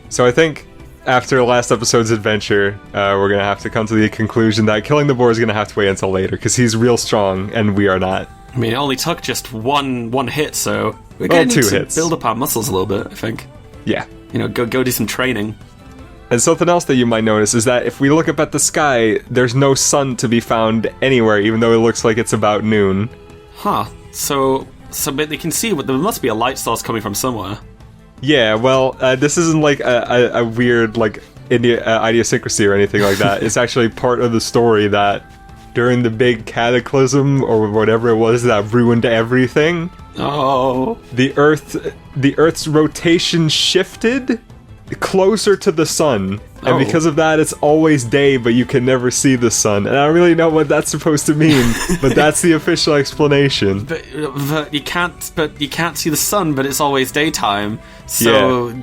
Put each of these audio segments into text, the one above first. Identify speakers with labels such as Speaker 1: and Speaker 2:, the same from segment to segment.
Speaker 1: So I think after last episode's adventure, we're going to have to come to the conclusion that killing the boar is going to have to wait until later, because he's real strong, and we are not.
Speaker 2: I mean, it only took just one hit, so we're going to need to build up our muscles a little bit, I think.
Speaker 1: Yeah.
Speaker 2: Go do some training.
Speaker 1: And something else that you might notice is that if we look up at the sky, there's no sun to be found anywhere, even though it looks like it's about noon.
Speaker 2: Huh. So but they can see, but there must be a light source coming from somewhere.
Speaker 1: Yeah, well, this isn't like a weird, like, idiosyncrasy or anything like that. It's actually part of the story that during the big cataclysm, or whatever it was that ruined everything, the Earth's rotation shifted closer to the sun, and because of that, it's always day, but you can never see the sun. And I don't really know what that's supposed to mean, but that's the official explanation.
Speaker 2: But you can't see the sun, but it's always daytime. So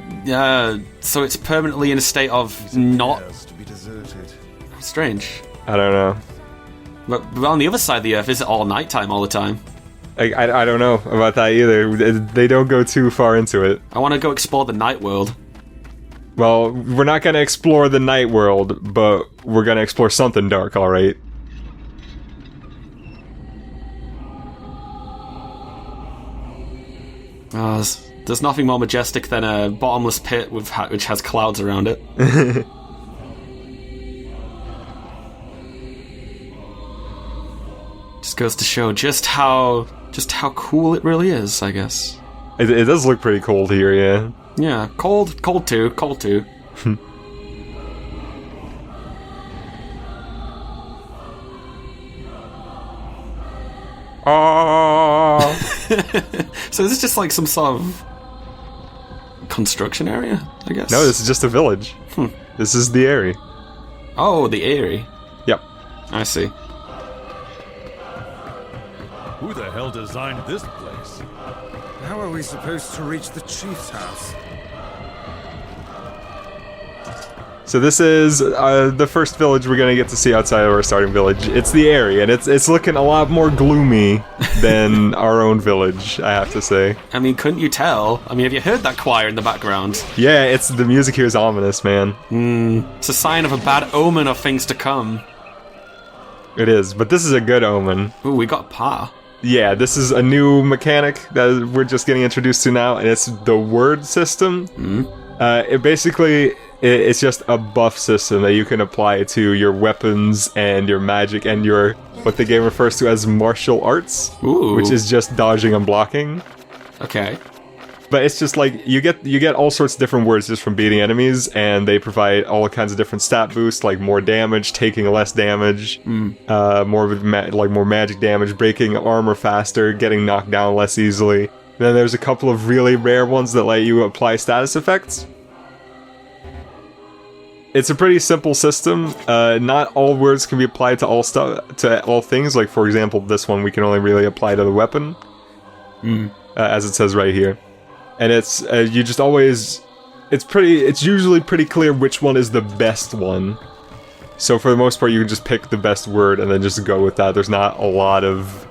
Speaker 2: so it's permanently in a state of not. Strange.
Speaker 1: I don't know.
Speaker 2: But on the other side of the Earth, is it all nighttime all the time?
Speaker 1: I don't know about that either. They don't go too far into it.
Speaker 2: I want to go explore the night world.
Speaker 1: Well, we're not going to explore the night world, but we're going to explore something dark, alright?
Speaker 2: There's nothing more majestic than a bottomless pit which has clouds around it. Just goes to show just how cool it really is, I guess.
Speaker 1: It does look pretty cold here, yeah.
Speaker 2: Yeah, cold too. So is this just like some sort of construction area, I guess?
Speaker 1: No, this is just a village. This is the Eyrie.
Speaker 2: Oh, the Eyrie.
Speaker 1: Yep.
Speaker 2: I see.
Speaker 3: Who the hell designed this place?
Speaker 4: How are we supposed to reach the chief's house?
Speaker 1: So this is the first village we're gonna get to see outside of our starting village. It's the Eyrie, and it's looking a lot more gloomy than our own village, I have to say.
Speaker 2: I mean, couldn't you tell? I mean, have you heard that choir in the background?
Speaker 1: Yeah, the music here is ominous, man.
Speaker 2: It's a sign of a bad omen of things to come.
Speaker 1: It is, but this is a good omen.
Speaker 2: Ooh, we got Pa.
Speaker 1: Yeah, this is a new mechanic that we're just getting introduced to now, and it's the word system. It's just a buff system that you can apply to your weapons and your magic and your, what the game refers to as martial arts, which is just dodging and blocking.
Speaker 2: Okay.
Speaker 1: But it's just like, you get all sorts of different words just from beating enemies, and they provide all kinds of different stat boosts, like more damage, taking less damage, more magic damage, breaking armor faster, getting knocked down less easily. Then there's a couple of really rare ones that let you apply status effects. It's a pretty simple system. Not all words can be applied to all things. Like, for example, this one we can only really apply to the weapon, as it says right here. And it's you just always. It's usually pretty clear which one is the best one. So for the most part, you can just pick the best word and then just go with that. There's not a lot of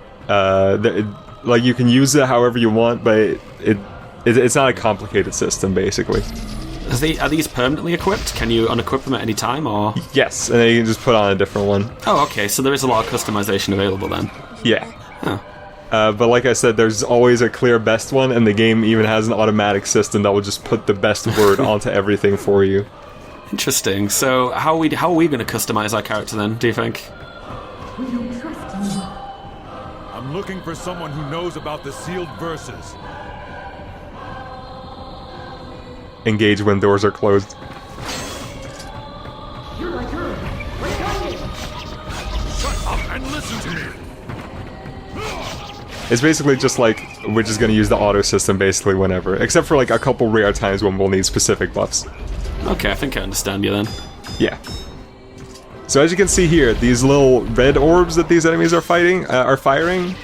Speaker 1: like, you can use it however you want, but it's not a complicated system, basically.
Speaker 2: Are these permanently equipped? Can you unequip them at any time, or...?
Speaker 1: Yes, and then you can just put on a different one.
Speaker 2: Oh, okay, so there is a lot of customization available then.
Speaker 1: Yeah.
Speaker 2: Huh.
Speaker 1: But like I said, there's always a clear best one, and the game even has an automatic system that will just put the best word onto everything for you.
Speaker 2: Interesting. So how are we going to customize our character then, do you think?
Speaker 3: I'm looking for someone who knows about the sealed verses.
Speaker 1: Engage when doors are closed.
Speaker 5: You're like her. Right on you.
Speaker 3: Shut up and listen to me.
Speaker 1: It's basically just like, we're just gonna use the auto system basically whenever. Except for like a couple rare times when we'll need specific buffs.
Speaker 2: Okay, I think I understand you then.
Speaker 1: Yeah. So as you can see here, these little red orbs that these enemies are firing,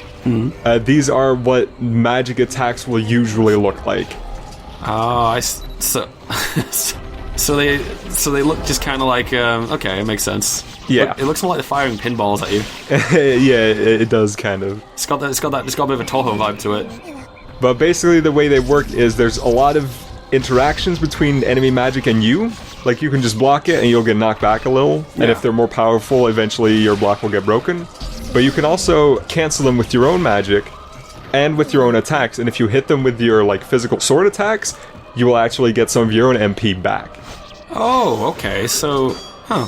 Speaker 1: these are what magic attacks will usually look like.
Speaker 2: Oh, so they look just kind of like okay, it makes sense.
Speaker 1: Yeah,
Speaker 2: it looks more like they're firing pinballs at you.
Speaker 1: Yeah, it does kind of.
Speaker 2: It's got a bit of a Toho vibe to it.
Speaker 1: But basically, the way they work is there's a lot of interactions between enemy magic and you. Like, you can just block it and you'll get knocked back a little. And if they're more powerful, eventually your block will get broken. But you can also cancel them with your own magic and with your own attacks. And if you hit them with your, like, physical sword attacks, you will actually get some of your own MP back.
Speaker 2: Oh, okay, so... Huh.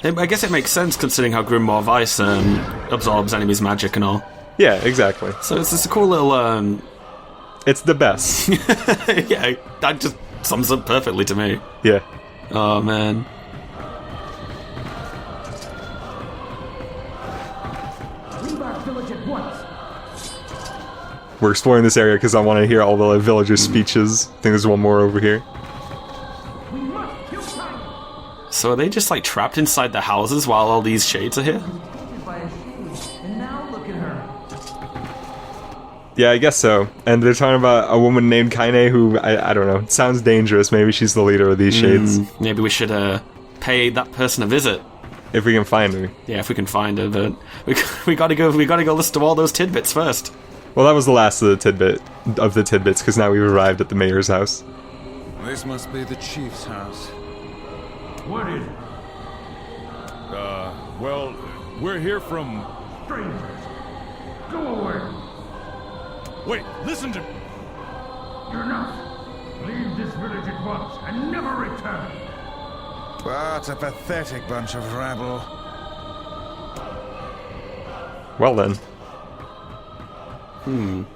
Speaker 2: I guess it makes sense considering how Grimoire Vice absorbs enemies' magic and all.
Speaker 1: Yeah, exactly.
Speaker 2: So it's just a cool little...
Speaker 1: It's the best.
Speaker 2: Yeah, that just sums up perfectly to me.
Speaker 1: Yeah.
Speaker 2: Oh, man.
Speaker 5: Leave our village at once.
Speaker 1: We're exploring this area because I want to hear all the villagers' speeches. I think there's one more over here.
Speaker 5: We must kill time.
Speaker 2: So are they just, like, trapped inside the houses while all these shades are here?
Speaker 5: By a shade, and now look at her.
Speaker 1: Yeah, I guess so. And they're talking about a woman named Kaine who, I don't know, sounds dangerous. Maybe she's the leader of these shades.
Speaker 2: Maybe we should pay that person a visit.
Speaker 1: If we can find her.
Speaker 2: Yeah, if we can find her, but we gotta go listen to all those tidbits first.
Speaker 1: Well, that was the last of the tidbits, because now we've arrived at the mayor's house.
Speaker 4: This must be the chief's house.
Speaker 3: What is it? Well, we're here from...
Speaker 5: Strangers, go away.
Speaker 3: Wait, listen to...
Speaker 5: You're not. Leave this village at once and never return.
Speaker 4: What a pathetic bunch of rabble.
Speaker 1: Well then.
Speaker 4: It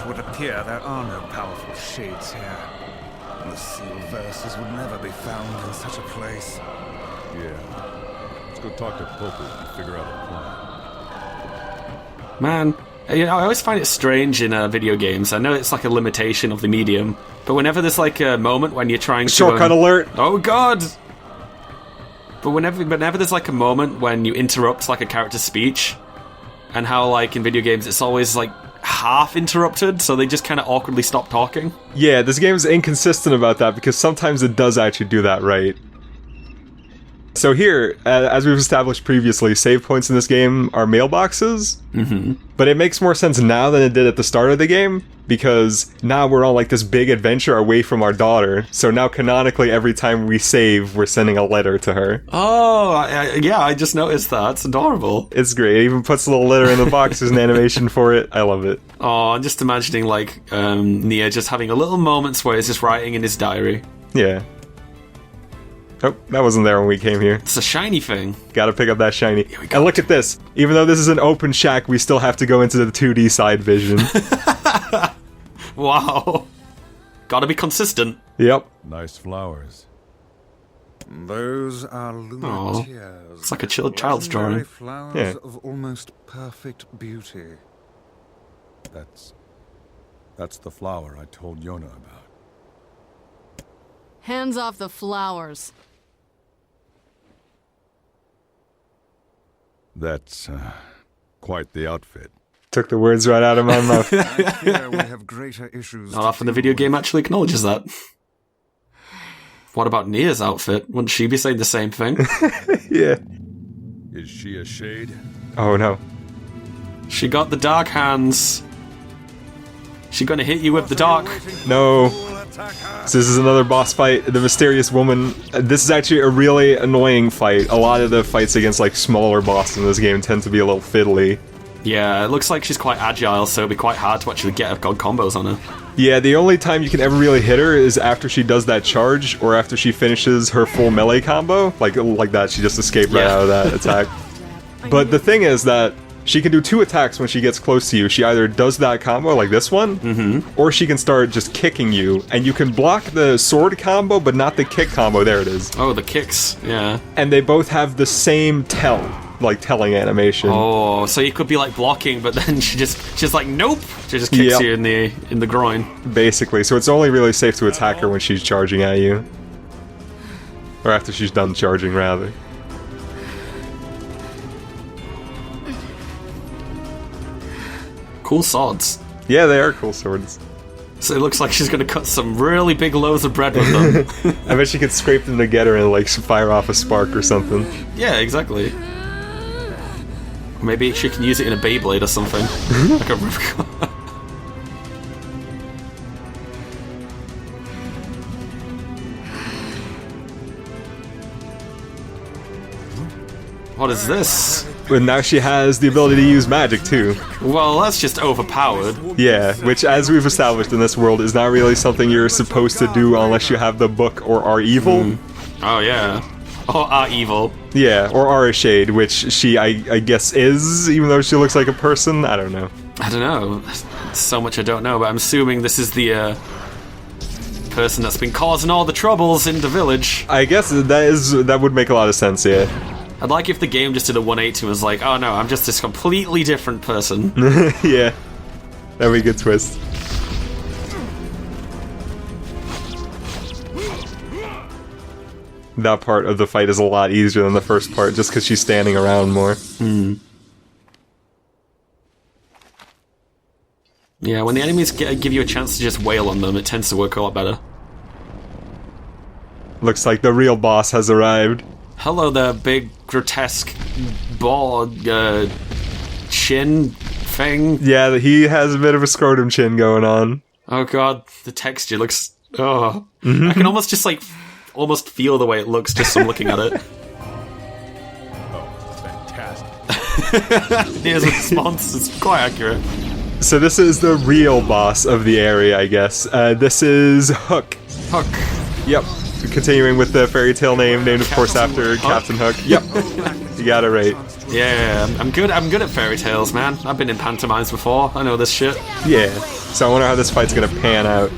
Speaker 4: would appear there are no powerful shades here. The sealed verses would never be found in such a place.
Speaker 3: Yeah. Let's go talk to Popo and figure out a plan.
Speaker 2: Man, you know, I always find it strange in video games. I know it's like a limitation of the medium, but whenever there's like a moment when you're trying to...
Speaker 1: Shortcut alert!
Speaker 2: Oh god! But whenever there's like a moment when you interrupt like a character's speech, and how like in video games it's always like half interrupted, so they just kind of awkwardly stop talking.
Speaker 1: Yeah, this game is inconsistent about that because sometimes it does actually do that right. So here, as we've established previously, save points in this game are mailboxes. But it makes more sense now than it did at the start of the game, because now we're on like this big adventure away from our daughter, so now canonically every time we save, we're sending a letter to her.
Speaker 2: Oh, yeah, I just noticed that. It's adorable.
Speaker 1: It's great. It even puts a little letter in the box. There's an animation for it. I love it.
Speaker 2: Oh, I'm just imagining like NieR just having a little moments where he's just writing in his diary.
Speaker 1: Yeah. Oh, that wasn't there when we came here.
Speaker 2: It's a shiny thing.
Speaker 1: Gotta pick up that shiny.
Speaker 2: Here we go.
Speaker 1: And look at this. Even though this is an open shack, we still have to go into the 2D side vision.
Speaker 2: Wow. Gotta be consistent.
Speaker 1: Yep.
Speaker 3: Nice flowers.
Speaker 4: Those are lunar tears.
Speaker 2: It's like a child's drawing.
Speaker 4: Legendary flowers
Speaker 1: Yeah.
Speaker 4: of almost perfect beauty.
Speaker 3: That's the flower I told Yonah about.
Speaker 6: Hands off the flowers.
Speaker 3: That's quite the outfit.
Speaker 1: Took the words right out of my mouth.
Speaker 4: I fear we have greater issues.
Speaker 2: Not
Speaker 4: to
Speaker 2: often the
Speaker 4: deal
Speaker 2: video
Speaker 4: with.
Speaker 2: game actually acknowledges that. What about NieR's outfit? Wouldn't she be saying the same thing?
Speaker 1: Yeah.
Speaker 3: Is she a shade?
Speaker 1: Oh no.
Speaker 2: She got the dark hands. She gonna hit you with the dark.
Speaker 1: No. So this is another boss fight. The mysterious woman. This is actually a really annoying fight. A lot of the fights against like smaller bosses in this game tend to be a little fiddly.
Speaker 2: Yeah, it looks like she's quite agile, so it'll be quite hard to actually get god combos on her.
Speaker 1: Yeah, the only time you can ever really hit her is after she does that charge, or after she finishes her full melee combo. Like that, she just escaped right out of that attack. But the thing is that she can do 2 attacks when she gets close to you. She either does that combo, like this one, or she can start just kicking you, and you can block the sword combo, but not the kick combo. There it is.
Speaker 2: Oh, the kicks, yeah.
Speaker 1: And they both have the same telling animation.
Speaker 2: Oh, so you could be like blocking, but then she's like, nope. She just kicks you in the groin.
Speaker 1: Basically, so it's only really safe to attack her when she's charging at you. Or after she's done charging, rather.
Speaker 2: Cool swords.
Speaker 1: Yeah, they are cool swords.
Speaker 2: So it looks like she's gonna cut some really big loaves of bread with them.
Speaker 1: I bet she could scrape them together and like fire off a spark or something.
Speaker 2: Yeah, exactly. Or maybe she can use it in a Beyblade or something. Like a Rivka. What is this?
Speaker 1: But now she has the ability to use magic too.
Speaker 2: Well, that's just overpowered.
Speaker 1: Yeah, which, as we've established in this world, is not really something you're supposed to do unless you have the book or are evil.
Speaker 2: Oh, yeah. Or are evil.
Speaker 1: Yeah, or are a shade, which she, I guess, is, even though she looks like a person. I don't know.
Speaker 2: I don't know. So much I don't know, but I'm assuming this is the person that's been causing all the troubles in the village.
Speaker 1: I guess that would make a lot of sense, yeah.
Speaker 2: I'd like if the game just did a 180 and was like, oh no, I'm just this completely different person.
Speaker 1: Yeah. That'd be a good twist. That part of the fight is a lot easier than the first part, just because she's standing around more.
Speaker 2: Yeah, when the enemies give you a chance to just wail on them, it tends to work a lot better.
Speaker 1: Looks like the real boss has arrived.
Speaker 2: Hello there, big, grotesque, bald, chin thing.
Speaker 1: Yeah, he has a bit of a scrotum chin going on.
Speaker 2: Oh god, the texture looks... Oh. I can almost just, like, almost feel the way it looks just from looking at it.
Speaker 3: Oh, fantastic.
Speaker 2: Here's a response, it's quite accurate.
Speaker 1: So this is the real boss of the area, I guess. This is Hook.
Speaker 2: Hook.
Speaker 1: Yep. Continuing with the fairy tale name, named of course after Captain Hook. Yep. You got it right.
Speaker 2: Yeah, I'm good at fairy tales, man. I've been in pantomimes before, I know this shit.
Speaker 1: Yeah. So I wonder how this fight's gonna pan out.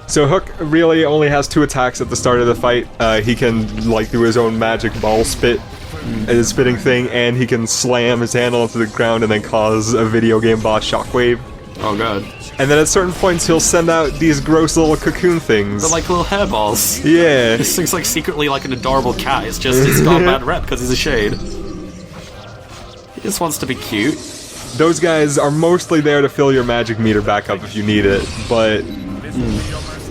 Speaker 1: So Hook really only has 2 attacks at the start of the fight. He can, like, do his own magic ball spit, his spitting thing, and he can slam his handle into the ground and then cause a video game boss shockwave.
Speaker 2: Oh god.
Speaker 1: And then at certain points he'll send out these gross little cocoon things.
Speaker 2: They're like little hairballs.
Speaker 1: Yeah.
Speaker 2: This thing's like secretly like an adorable cat, it's just, it's got a bad rep because he's a shade. He just wants to be cute.
Speaker 1: Those guys are mostly there to fill your magic meter back up if you need it, but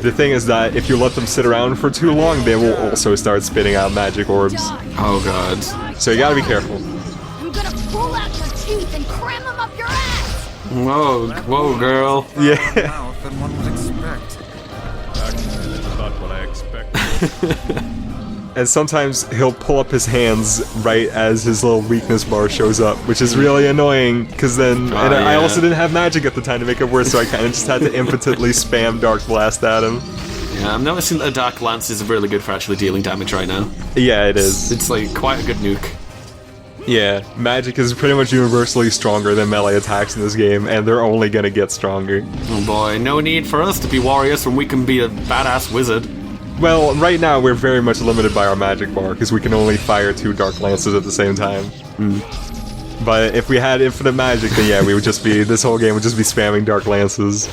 Speaker 1: the thing is that if you let them sit around for too long, they will also start spitting out magic orbs.
Speaker 2: Oh god.
Speaker 1: So you gotta be careful.
Speaker 6: I'm gonna pull out your teeth and cram them up your ass!
Speaker 2: Whoa, girl.
Speaker 1: Yeah.
Speaker 4: Mouth than one would expect.
Speaker 3: Actually, that's about what I expected.
Speaker 1: And sometimes he'll pull up his hands right as his little weakness bar shows up, which is really annoying, because then... and I also didn't have magic at the time to make it worse, so I kind of just had to impotently spam Dark Blast at him.
Speaker 2: Yeah, I'm noticing that a Dark Lance is really good for actually dealing damage right now.
Speaker 1: Yeah, it is.
Speaker 2: It's like quite a good nuke.
Speaker 1: Yeah, magic is pretty much universally stronger than melee attacks in this game, and they're only gonna get stronger.
Speaker 2: Oh boy, no need for us to be warriors when we can be a badass wizard.
Speaker 1: Well, right now we're very much limited by our magic bar, because we can only fire 2 Dark Lances at the same time. But if we had infinite magic, then yeah, we would just be... this whole game would just be spamming Dark Lances.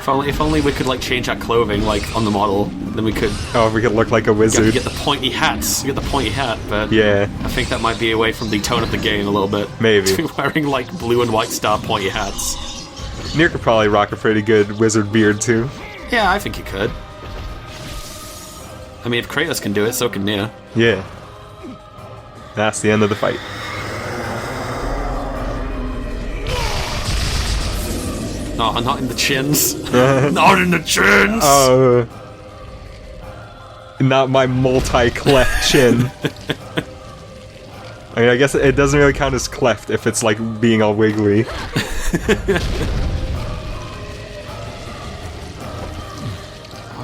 Speaker 2: If only we could like change our clothing like on the model, then we could...
Speaker 1: Oh, if we could look like a wizard.
Speaker 2: Get the pointy hats. Get the pointy hat, but...
Speaker 1: Yeah.
Speaker 2: I think that might be away from the tone of the game a little bit.
Speaker 1: Maybe.
Speaker 2: To be wearing like blue and white star pointy hats.
Speaker 1: NieR could probably rock a pretty good wizard beard, too.
Speaker 2: Yeah, I think he could. I mean, if Kratos can do it, so can NieR.
Speaker 1: Yeah. That's the end of the fight.
Speaker 2: Oh, not in the chins. Not in the chins!
Speaker 1: Not my multi-cleft chin. I mean, I guess it doesn't really count as cleft if it's like being all wiggly.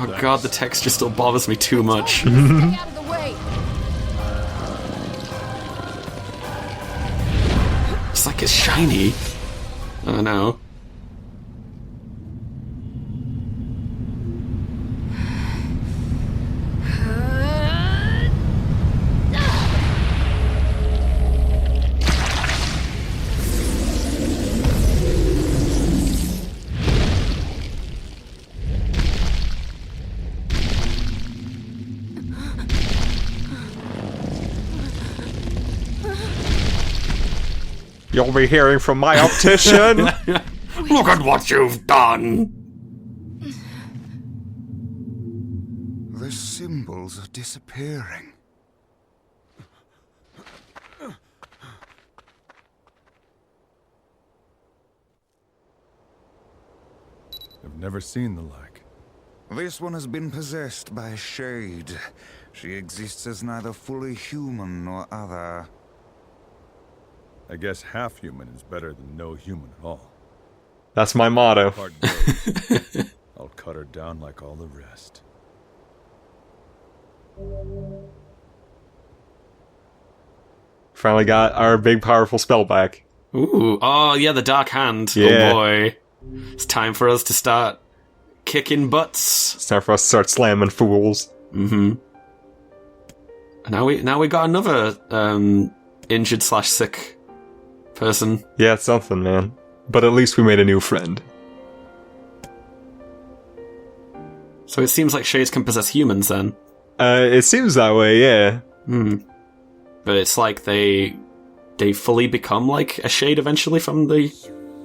Speaker 2: Oh god, the texture still bothers me too much.
Speaker 6: Stay out of the way!
Speaker 2: It's like it's shiny. Oh no.
Speaker 1: You'll be hearing from my optician!
Speaker 2: Look at what you've done!
Speaker 4: The symbols are disappearing.
Speaker 3: I've never seen the like.
Speaker 4: This one has been possessed by a shade. She exists as neither fully human nor other.
Speaker 3: I guess half human is better than no human at all.
Speaker 1: That's my motto.
Speaker 3: Part goes. I'll cut her down like all the rest.
Speaker 1: Finally got our big powerful spell back.
Speaker 2: Ooh, oh yeah, the Dark Hand.
Speaker 1: Yeah.
Speaker 2: Oh boy. It's time for us to start kicking butts.
Speaker 1: It's time for us to start slamming fools.
Speaker 2: Mm-hmm. Now we got another injured / sick person.
Speaker 1: Yeah, it's something, man. But at least we made a new friend.
Speaker 2: So it seems like shades can possess humans then.
Speaker 1: It seems that way, yeah.
Speaker 2: But it's like they fully become like a shade eventually from the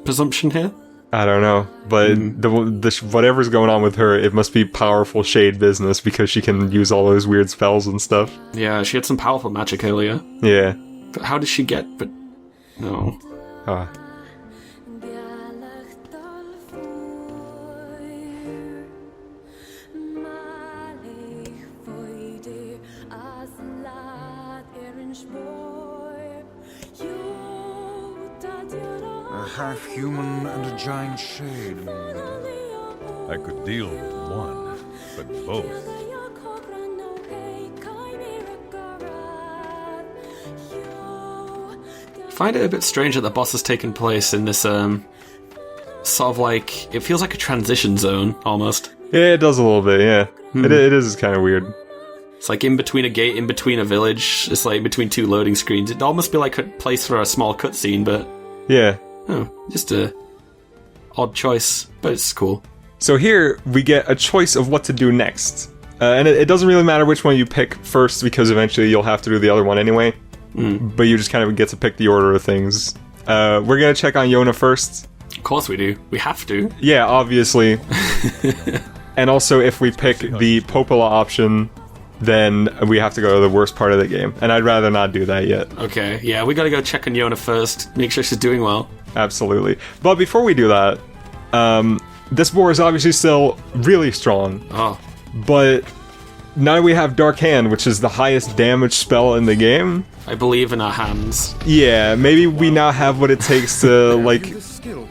Speaker 2: presumption here.
Speaker 1: I don't know, but whatever's going on with her, it must be powerful shade business because she can use all those weird spells and stuff.
Speaker 2: Yeah, she had some powerful magic earlier.
Speaker 1: Yeah.
Speaker 2: But how did she get... But... No.
Speaker 1: Ah.
Speaker 4: A half-human and a giant shade.
Speaker 3: I could deal with one, but both.
Speaker 2: I find it a bit strange that the boss has taken place in this, sort of like... It feels like a transition zone, almost.
Speaker 1: Yeah, it does a little bit, yeah. It is kind of weird.
Speaker 2: It's like in between a gate, in between a village. It's like in between two loading screens. It'd almost be like a place for a small cutscene, but...
Speaker 1: Yeah.
Speaker 2: Oh, just a odd choice, but it's cool.
Speaker 1: So here, we get a choice of what to do next. And it doesn't really matter which one you pick first, because eventually you'll have to do the other one anyway. But you just kind of get to pick the order of things. We're gonna check on Yonah first.
Speaker 2: Of course we do. We have to.
Speaker 1: Yeah, obviously. And also, if we pick the Popola option, then we have to go to the worst part of the game. And I'd rather not do that yet.
Speaker 2: Okay, yeah, we gotta go check on Yonah first. Make sure she's doing well.
Speaker 1: Absolutely. But before we do that, this boar is obviously still really strong.
Speaker 2: Oh.
Speaker 1: But now we have Dark Hand, which is the highest damage spell in the game.
Speaker 2: I believe in our hands.
Speaker 1: Yeah, maybe we now have what it takes to, like,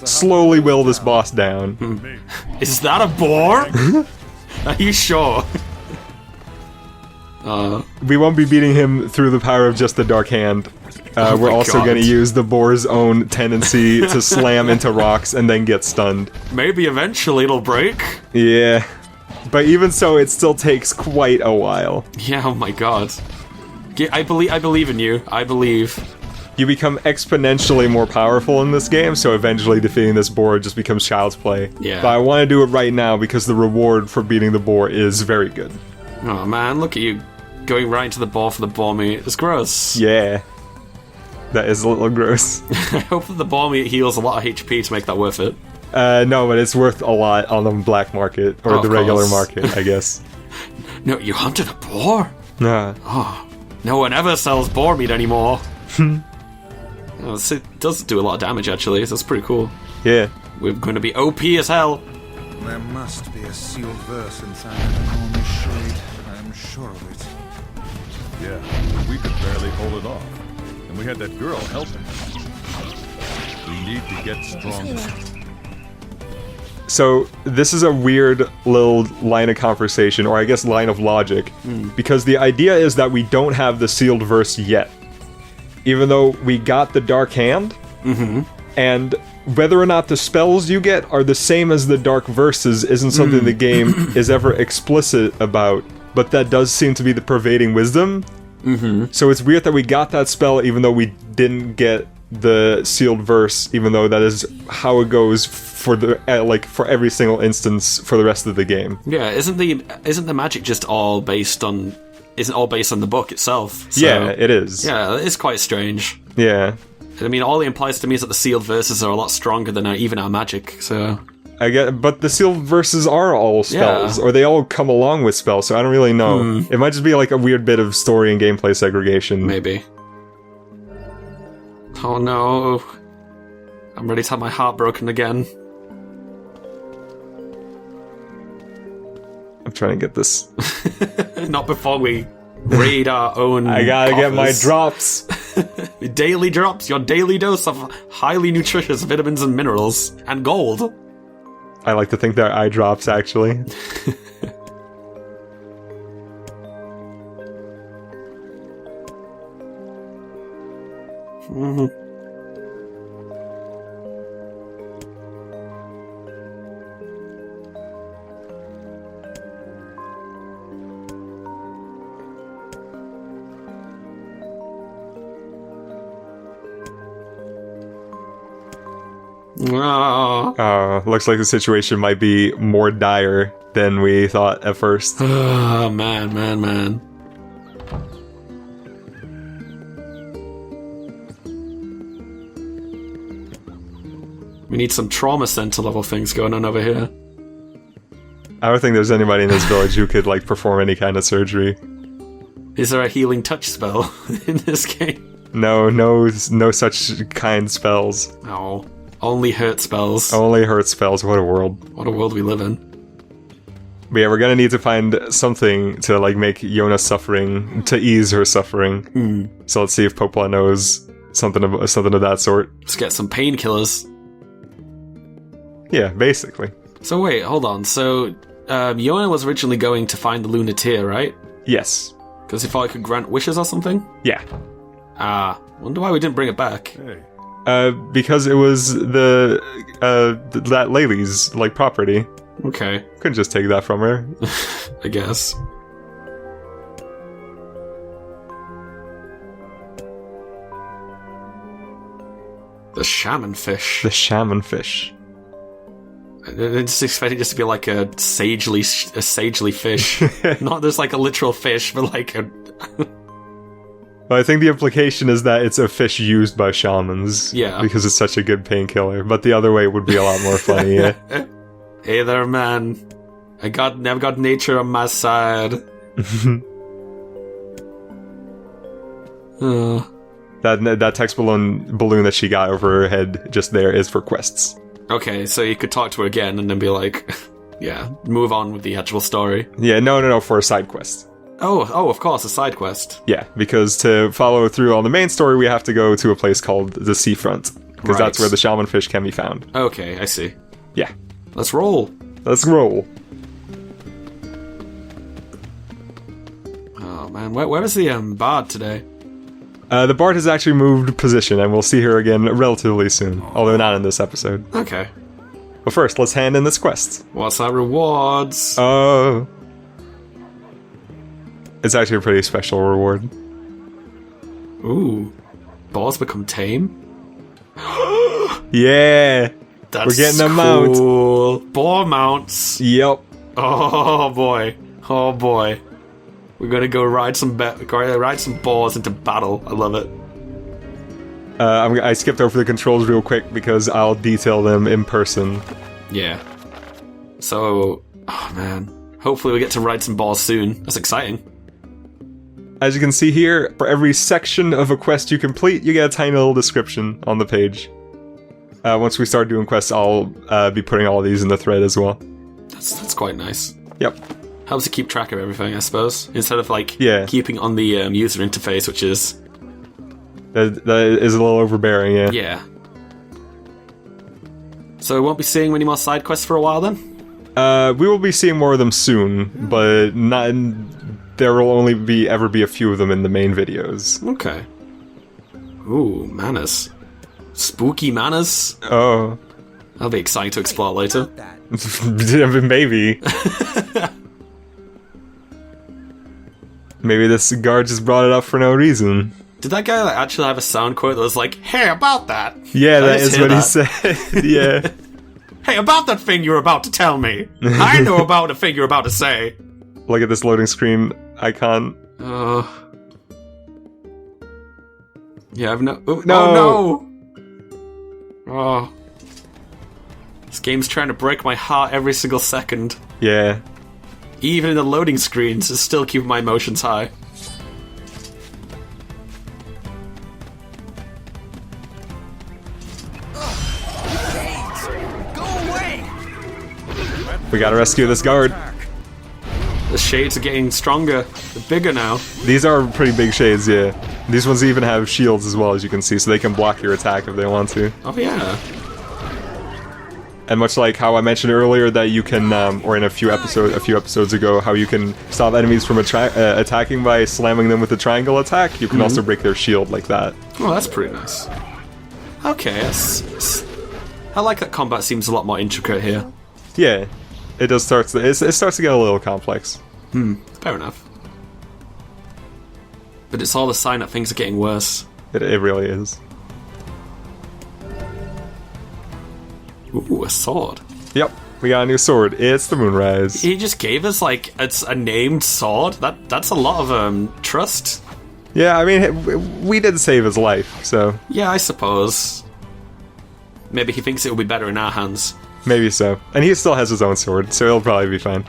Speaker 1: slowly will this boss down.
Speaker 2: Is that a boar? Are you sure?
Speaker 1: We won't be beating him through the power of just the Dark Hand. We're also
Speaker 2: God.
Speaker 1: going to use the boar's own tendency to slam into rocks and then get stunned.
Speaker 2: Maybe eventually it'll break.
Speaker 1: Yeah. But even so, it still takes quite a while.
Speaker 2: Yeah, oh my god. I believe in you. I believe.
Speaker 1: You become exponentially more powerful in this game, so eventually defeating this boar just becomes child's play.
Speaker 2: Yeah.
Speaker 1: But I want to do it right now because the reward for beating the boar is very good.
Speaker 2: Oh man, look at you going right into the boar for the boar meat. It's gross.
Speaker 1: Yeah. That is a little gross.
Speaker 2: I hope that the boar meat heals a lot of HP to make that worth it.
Speaker 1: No, but it's worth a lot on the black market, or the regular market, I guess.
Speaker 2: No, you hunted a boar?
Speaker 1: Nah.
Speaker 2: Oh, no one ever sells boar meat anymore. Oh, it does do a lot of damage, actually, so that's pretty cool.
Speaker 1: Yeah.
Speaker 2: We're going to be OP as hell.
Speaker 4: There must be a sealed verse inside that enormous shade. I am sure of it.
Speaker 3: Yeah, we could barely hold it off. And we had that girl helping. We need to get stronger.
Speaker 1: So, this is a weird little line of conversation, or I guess line of logic, because the idea is that we don't have the sealed verse yet. Even though we got the Dark Hand, and whether or not the spells you get are the same as the Dark Verses isn't something the game is ever explicit about, but that does seem to be the pervading wisdom. So it's weird that we got that spell even though we didn't get the sealed verse, even though that is how it goes for the for every single instance for the rest of the game.
Speaker 2: Yeah, isn't the magic just all based on... Isn't all based on the book itself? So,
Speaker 1: yeah, it is.
Speaker 2: Yeah, it's quite strange.
Speaker 1: Yeah.
Speaker 2: I mean, all it implies to me is that the sealed verses are a lot stronger than even our magic, so...
Speaker 1: I get, but the sealed verses are all spells, or they all come along with spells, so I don't really know. It might just be like a weird bit of story and gameplay segregation.
Speaker 2: Maybe. Oh no. I'm ready to have my heart broken again.
Speaker 1: trying to get this.
Speaker 2: Not before we raid our own.
Speaker 1: I gotta get my
Speaker 2: coffers.
Speaker 1: drops.
Speaker 2: Daily drops, your daily dose of highly nutritious vitamins and minerals and gold.
Speaker 1: I like to think they're eye drops, actually. Looks like the situation might be more dire than we thought at first.
Speaker 2: Oh, man. We need some trauma center level things going on over here.
Speaker 1: I don't think there's anybody in this village who could, like, perform any kind of surgery.
Speaker 2: Is there a healing touch spell in this game?
Speaker 1: No such kind spells.
Speaker 2: No. Only hurt spells.
Speaker 1: Only hurt spells. What a world.
Speaker 2: What a world we live in.
Speaker 1: But yeah, we're gonna need to find something to, like, make Yonah suffering, to ease her suffering. So let's see if Popola knows something of that sort.
Speaker 2: Let's get some painkillers.
Speaker 1: Yeah, basically.
Speaker 2: So wait, hold on. So, Yonah was originally going to find the Lunateer, right?
Speaker 1: Yes.
Speaker 2: Because he thought it could grant wishes or something?
Speaker 1: Yeah.
Speaker 2: Wonder why we didn't bring it back.
Speaker 3: Hey,
Speaker 1: Because it was that lady's, like, property.
Speaker 2: Okay,
Speaker 1: Couldn't just take that from her.
Speaker 2: I guess. The shaman fish.
Speaker 1: The shaman fish.
Speaker 2: I just expected it just to be like a sagely fish. Not just like a literal fish, but like a...
Speaker 1: Well, I think the implication is that it's a fish used by shamans.
Speaker 2: Yeah.
Speaker 1: Because it's such a good painkiller. But the other way would be a lot more funny, yeah.
Speaker 2: Hey there, man. I've got nature on my side.
Speaker 1: That text balloon that she got over her head just there is for quests.
Speaker 2: Okay, so you could talk to her again and then be like, yeah, move on with the actual story.
Speaker 1: Yeah, no, for a side quest.
Speaker 2: Oh, of course, a side quest.
Speaker 1: Yeah, because to follow through on the main story, we have to go to a place called the Seafront. Because that's where the shaman fish can be found.
Speaker 2: Okay, I see.
Speaker 1: Yeah.
Speaker 2: Let's roll.
Speaker 1: Let's roll.
Speaker 2: Oh, man, where is the bard today?
Speaker 1: The bard has actually moved position, and we'll see her again relatively soon. Although not in this episode.
Speaker 2: Okay.
Speaker 1: But first, let's hand in this quest.
Speaker 2: What's our rewards?
Speaker 1: Oh. It's actually a pretty special reward.
Speaker 2: Ooh. Boars become tame?
Speaker 1: Yeah!
Speaker 2: That's
Speaker 1: We're getting a
Speaker 2: cool. Boar mounts.
Speaker 1: Yep.
Speaker 2: Oh boy. We're gonna go ride some boars into battle. I love it.
Speaker 1: I skipped over the controls real quick because I'll detail them in person.
Speaker 2: Yeah. So, oh man. Hopefully we get to ride some boars soon. That's exciting.
Speaker 1: As you can see here, for every section of a quest you complete, you get a tiny little description on the page. Once we start doing quests, I'll be putting all of these in the thread as well.
Speaker 2: That's quite nice.
Speaker 1: Yep.
Speaker 2: Helps you keep track of everything, I suppose. Instead of like keeping on the user interface, which is...
Speaker 1: That is a little overbearing, yeah.
Speaker 2: Yeah. So we won't be seeing many more side quests for a while then?
Speaker 1: We will be seeing more of them soon, but there will only ever be a few of them in the main videos.
Speaker 2: Okay. Ooh, manners. Spooky manners?
Speaker 1: Oh.
Speaker 2: That'll be exciting to explore later.
Speaker 1: Maybe. Maybe this guard just brought it up for no reason.
Speaker 2: Did that guy actually have a sound quote that was like, hey, about that?
Speaker 1: Yeah, that is what he said. Yeah.
Speaker 2: Hey, about that thing you were about to tell me. I know about the thing you're about to say.
Speaker 1: Look at this loading screen icon.
Speaker 2: Yeah, I've no... Oh,
Speaker 1: no!
Speaker 2: Oh, no! Oh. This game's trying to break my heart every single second.
Speaker 1: Yeah.
Speaker 2: Even in the loading screens, it's still keeping my emotions high.
Speaker 4: Go away!
Speaker 1: We gotta rescue this guard.
Speaker 2: The shades are getting stronger. They're bigger now.
Speaker 1: These are pretty big shades, yeah. These ones even have shields as well, as you can see, so they can block your attack if they want to.
Speaker 2: Oh yeah.
Speaker 1: And much like how I mentioned earlier that you can, or in a few episodes ago, how you can stop enemies from attacking by slamming them with a triangle attack, you can also break their shield like that.
Speaker 2: Oh, that's pretty nice. Okay, I like that combat seems a lot more intricate here.
Speaker 1: Yeah, it does start to, it starts to get a little complex.
Speaker 2: Fair enough. But it's all a sign that things are getting worse.
Speaker 1: It really is.
Speaker 2: Ooh, a sword.
Speaker 1: Yep, we got a new sword. It's the Moonrise.
Speaker 2: He just gave us, like, it's a named sword? That's a lot of, trust.
Speaker 1: Yeah, I mean, we did save his life, so...
Speaker 2: Yeah, I suppose. Maybe he thinks it will be better in our hands.
Speaker 1: Maybe so. And he still has his own sword, so he'll probably be fine.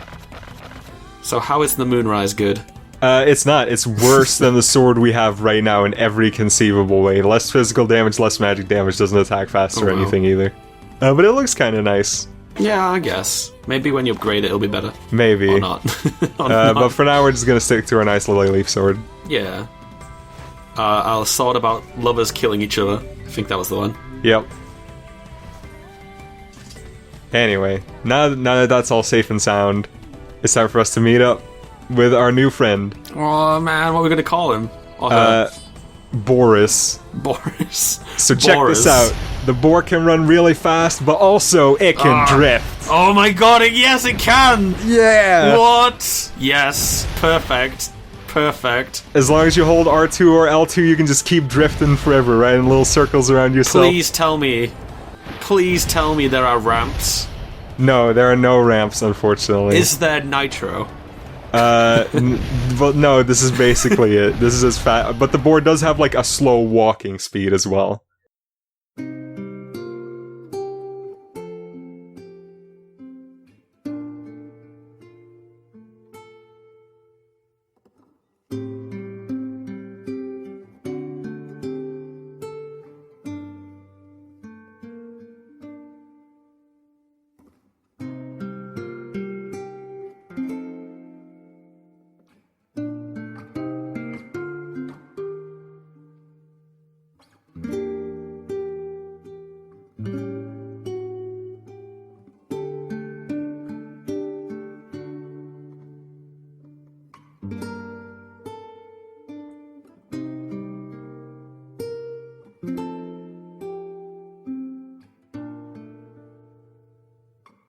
Speaker 2: So how is the Moonrise good?
Speaker 1: It's not. It's worse than the sword we have right now in every conceivable way. Less physical damage, less magic damage, doesn't attack fast or anything either. But it looks kind of nice.
Speaker 2: Yeah, I guess. Maybe when you upgrade it, it'll be better.
Speaker 1: Maybe.
Speaker 2: Or not. Or not.
Speaker 1: But for now, we're just going to stick to our nice lily leaf sword.
Speaker 2: Yeah. Our sword about lovers killing each other. I think that was the one.
Speaker 1: Yep. Anyway, now that that's all safe and sound, it's time for us to meet up with our new friend.
Speaker 2: Oh man, what are we going to call him? Or her?
Speaker 1: Boris.
Speaker 2: Boris.
Speaker 1: So check this out. The boar can run really fast, but also it can drift.
Speaker 2: Oh my god, yes it can!
Speaker 1: Yeah!
Speaker 2: What? Yes, perfect. Perfect.
Speaker 1: As long as you hold R2 or L2, you can just keep drifting forever, right? In little circles around yourself.
Speaker 2: Please tell me there are ramps.
Speaker 1: No, there are no ramps, unfortunately.
Speaker 2: Is there nitro?
Speaker 1: Well, no, this is basically it. This is as fast, but the board does have like a slow walking speed as well.